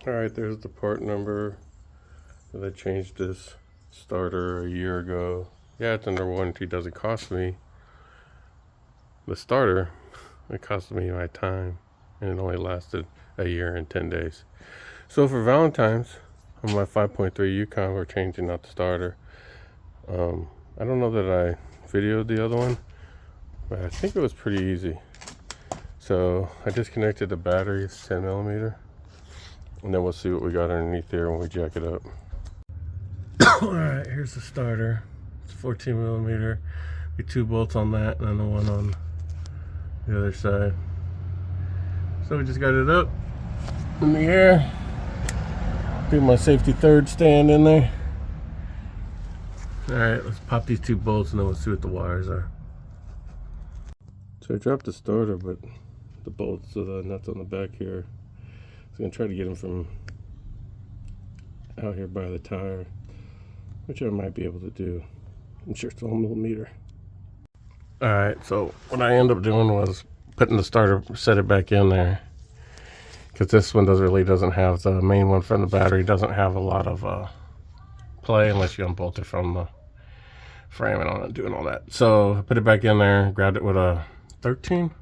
Alright, there's the part number. I changed this starter a year ago. Yeah, it's under warranty. Doesn't cost me the starter. It cost me my time, and it only lasted a year and 10 days. So for Valentine's, on my 5.3 Yukon, we're changing out the starter. I don't know that I videoed the other one, but I think it was pretty easy. So I disconnected the battery. It's 10mm. And then we'll see what we got underneath there when we jack it up. Alright, here's the starter. It's 14mm. Get 2 bolts on that and then the one on the other side. So we just got it up in the air. Do my safety third stand in there. Alright, let's pop these 2 bolts and then we'll see what the wires are. So I dropped the starter, but the bolts of the nuts on the back here. I'm going to try to get them from out here by the tire, which I might be able to do. I'm sure it's all millimeter. Alright, so what I ended up doing was putting the starter, set it back in there. Because this one doesn't have, the main one from the battery doesn't have a lot of play unless you unbolt it from the frame and on it, doing all that. So I put it back in there, grabbed it with a 13,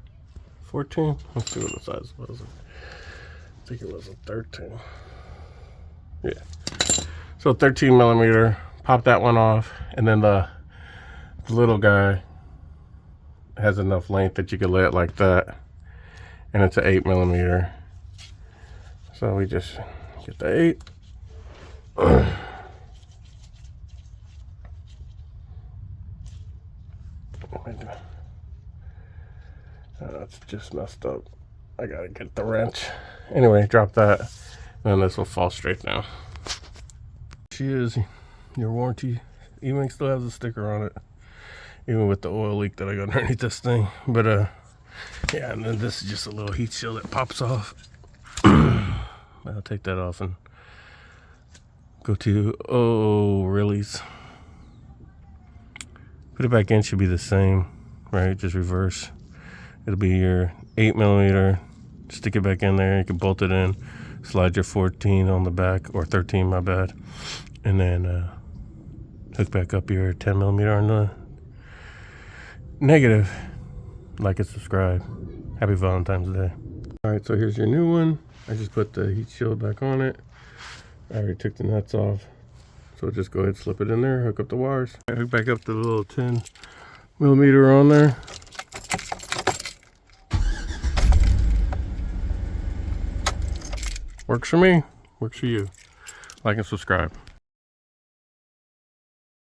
14. Let's see what the size was. I think it was a 13. Yeah. So 13mm. Pop that one off, and then the little guy has enough length that you can lay it like that, and it's an 8mm. So we just get the 8. It's just messed up. I gotta get the wrench. Anyway, drop that, and this will fall straight down. She is your warranty. E-Wing still has a sticker on it, even with the oil leak that I got underneath this thing. But yeah, and then this is just a little heat shield that pops off. I'll take that off and go to really's. Put it back in, should be the same, right? Just reverse. It'll be your 8mm. Stick it back in there. You can bolt it in. Slide your 14 on the back, or 13, my bad. And then hook back up your 10mm on the negative. Like and subscribe. Happy Valentine's Day. Alright, so here's your new one. I just put the heat shield back on it. I already took the nuts off. So just go ahead, slip it in there, hook up the wires. Hook back up the little 10mm on there. Works for me, works for you. Like and subscribe.